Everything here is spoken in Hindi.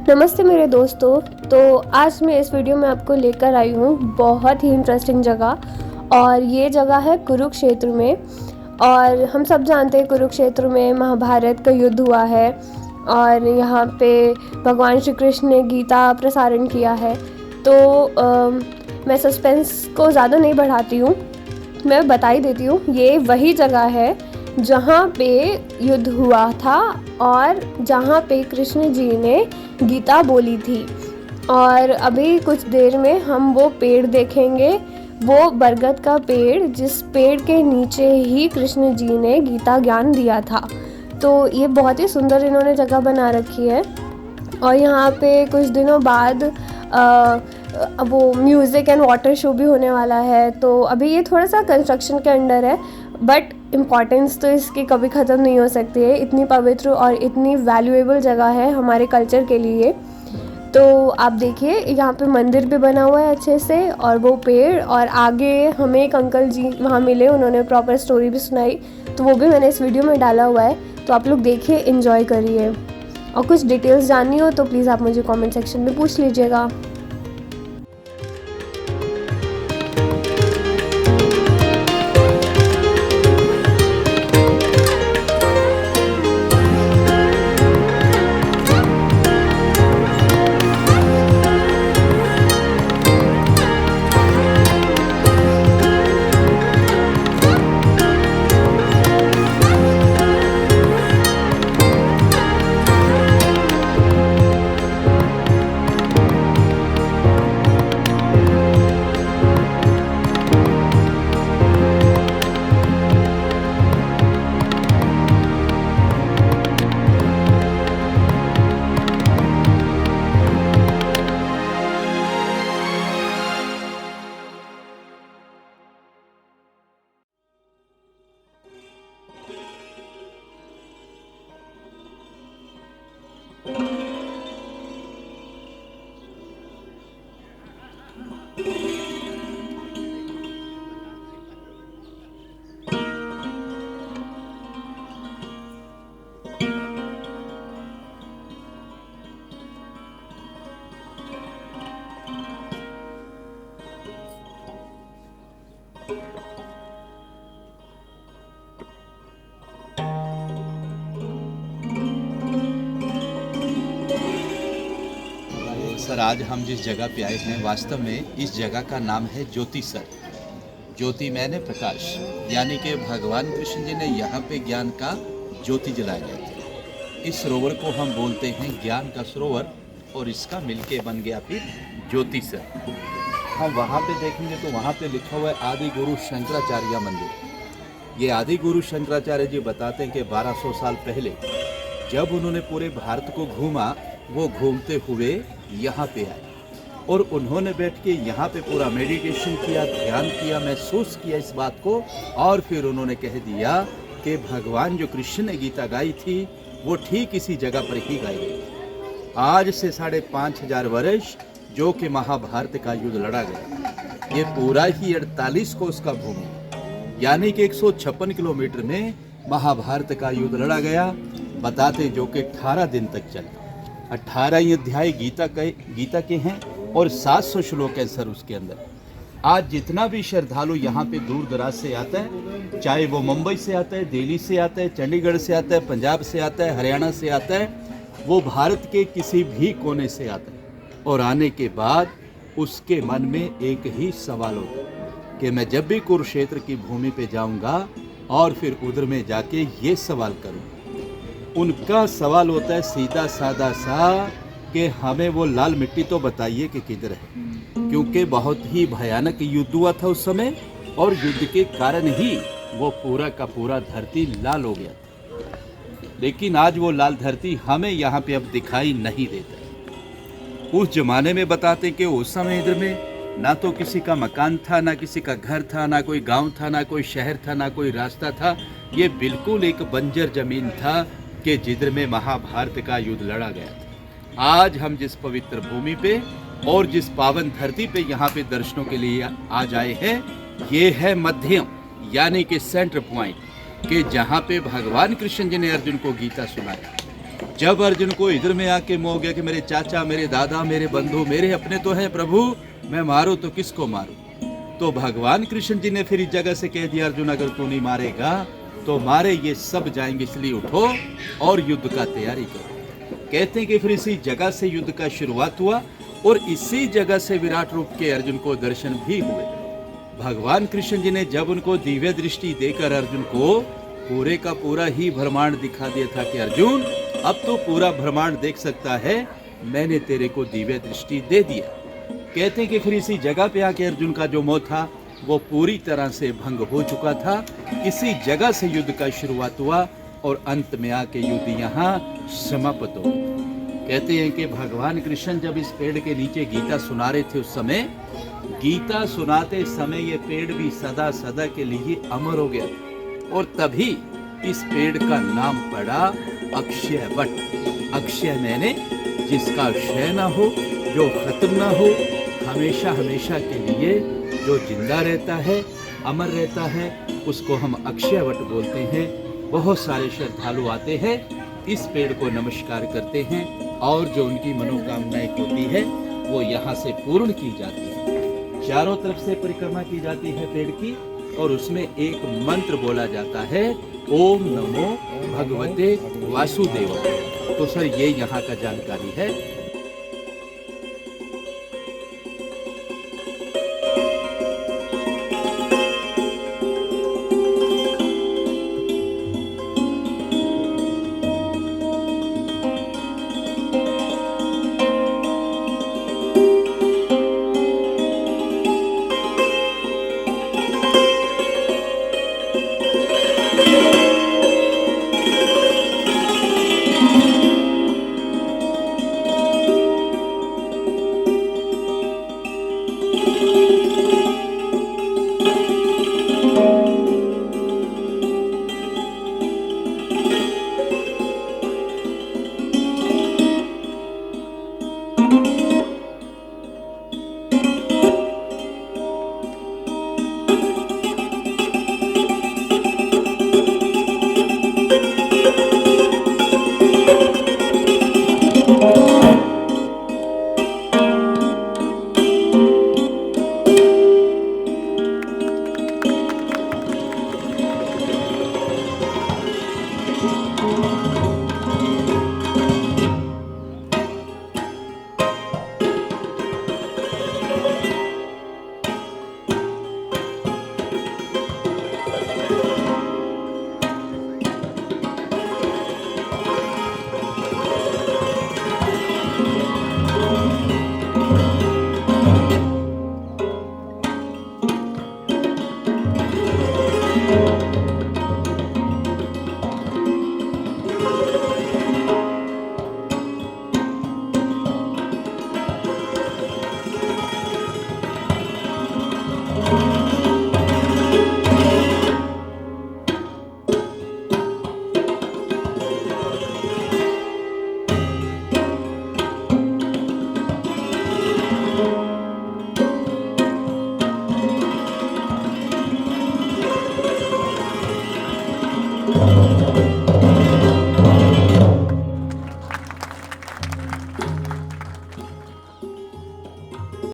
नमस्ते मेरे दोस्तों। तो आज मैं इस वीडियो में आपको लेकर आई हूँ बहुत ही इंटरेस्टिंग जगह, और ये जगह है कुरुक्षेत्र में। और हम सब जानते हैं कुरुक्षेत्र में महाभारत का युद्ध हुआ है, और यहाँ पे भगवान श्री कृष्ण ने गीता प्रसारण किया है। तो मैं सस्पेंस को ज़्यादा नहीं बढ़ाती हूँ, मैं बता ही देती हूँ। ये वही जगह है जहाँ पे युद्ध हुआ था और जहाँ पे कृष्ण जी ने गीता बोली थी। और अभी कुछ देर में हम वो पेड़ देखेंगे, वो बरगद का पेड़, जिस पेड़ के नीचे ही कृष्ण जी ने गीता ज्ञान दिया था। तो ये बहुत ही सुंदर इन्होंने जगह बना रखी है। और यहाँ पे कुछ दिनों बाद वो म्यूज़िक एंड वाटर शो भी होने वाला है। तो अभी ये थोड़ा सा कंस्ट्रक्शन के अंडर है, बट इम्पॉर्टेंस तो इसकी कभी ख़त्म नहीं हो सकती है। इतनी पवित्र और इतनी वैल्यूएबल जगह है हमारे कल्चर के लिए। तो आप देखिए, यहाँ पे मंदिर भी बना हुआ है अच्छे से, और वो पेड़, और आगे हमें एक अंकल जी वहाँ मिले, उन्होंने प्रॉपर स्टोरी भी सुनाई। तो वो भी मैंने इस वीडियो में डाला हुआ है, तो आप लोग देखिए, एंजॉय करिए। और कुछ डिटेल्स जाननी हो तो प्लीज़ आप मुझे कमेंट सेक्शन में पूछ लीजिएगा। सर, आज हम जिस जगह पे आए हैं, वास्तव में इस जगह का नाम है ज्योतिसर। ज्योति मैंने प्रकाश, यानी कि भगवान कृष्ण जी ने यहाँ पे ज्ञान का ज्योति जलाया था। इस सरोवर को हम बोलते हैं ज्ञान का सरोवर, और इसका मिलके बन गया फिर ज्योतिसर। हम वहाँ पे देखेंगे तो वहाँ पे लिखा हुआ है आदि गुरु शंकराचार्य मंदिर। ये आदि गुरु शंकराचार्य जी बताते हैं कि 1200 साल पहले जब उन्होंने पूरे भारत को घूमा, वो घूमते हुए यहाँ पे आए, और उन्होंने बैठ के यहाँ पे पूरा मेडिटेशन किया, ध्यान किया, महसूस किया इस बात को, और फिर उन्होंने कह दिया कि भगवान जो कृष्ण ने गीता गाई थी वो ठीक इसी जगह पर ही गाई गई थी। आज से 5,500 वर्ष जो कि महाभारत का युद्ध लड़ा गया, ये पूरा ही 48 कोस का भूमि, यानी कि 156 किलोमीटर में महाभारत का युद्ध लड़ा गया। बताते जो कि 18 दिन तक चला। 18 अध्याय गीता के हैं, और 700 श्लोक हैं सर उसके अंदर। आज जितना भी श्रद्धालु यहाँ पे दूर दराज से आता है, चाहे वो मुंबई से आता है, दिल्ली से आता है, चंडीगढ़ से आता है, पंजाब से आता है, हरियाणा से आता है, वो भारत के किसी भी कोने से आता है, और आने के बाद उसके मन में एक ही सवाल होता है कि मैं जब भी कुरुक्षेत्र की भूमि पे जाऊँगा और फिर उधर में जाके ये सवाल करूँ। उनका सवाल होता है सीधा साधा सा कि हमें वो लाल मिट्टी तो बताइए कि किधर है, क्योंकि बहुत ही भयानक युद्ध हुआ था उस समय, और युद्ध के कारण ही वो पूरा का पूरा धरती लाल हो गया था। लेकिन आज वो लाल धरती हमें यहाँ पे अब दिखाई नहीं देता। उस जमाने में बताते कि उस समय इधर में ना तो किसी का मकान था, ना किसी का घर था, ना कोई गांव था, ना कोई शहर था, ना कोई रास्ता था। ये बिल्कुल एक बंजर जमीन था कि जिधर में महाभारत का युद्ध लड़ा गया था। आज हम जिस पवित्र भूमि पे और जिस पावन धरती पे यहाँ पे दर्शनों के लिए आज आए हैं, ये है मध्यम, यानी कि सेंटर पॉइंट, कि जहाँ पे भगवान कृष्ण जी ने अर्जुन को गीता सुनाया। जब अर्जुन को इधर में आके मोह गया कि मेरे चाचा, मेरे दादा, मेरे बंधु, मेरे अपने तो हैं प्रभु, मैं मारूं तो किसको मारूं, तो भगवान कृष्ण जी ने फिर इस जगह से कह दिया, अर्जुन अगर तू नहीं मारेगा तो मारे ये सब जाएंगे, इसलिए उठो और युद्ध का तैयारी करो। कहते हैं कि फिर इसी जगह से युद्ध का शुरुआत हुआ और इसी जगह से विराट रूप के अर्जुन को दर्शन भी हुए। भगवान कृष्ण जी ने जब उनको दिव्य दृष्टि देकर अर्जुन को पूरे का पूरा ही ब्रह्मांड दिखा दिया था कि अर्जुन अब तो पूरा ब्रह्मांड देख सकता है, मैंने तेरे को दिव्य दृष्टि दे दिया। कहते हैं कि फिर इसी जगह पे आके अर्जुन का जो मोह था वो पूरी तरह से भंग हो चुका था। इसी जगह से युद्ध का शुरुआत हुआ और अंत में आके युद्ध यहाँ समाप्त हो। कहते हैं कि भगवान कृष्ण जब इस पेड़ के नीचे गीता सुना रहे थे, उस समय गीता सुनाते समय ये पेड़ भी सदा सदा के लिए अमर हो गया और तभी इस पेड़ का नाम पड़ा अक्षय वट। अक्षय मैंने जिसका क्षय ना हो, जो खत्म ना हो, हमेशा हमेशा के लिए जो जिंदा रहता है, अमर रहता है, उसको हम अक्षय वट बोलते हैं। बहुत सारे श्रद्धालु आते हैं, इस पेड़ को नमस्कार करते हैं और जो उनकी मनोकामनाएं होती है वो यहाँ से पूर्ण की जाती है। चारों तरफ से परिक्रमा की जाती है पेड़ की और उसमें एक मंत्र बोला जाता है, ओम नमो भगवते वासुदेव। तो सर ये यहाँ का जानकारी है।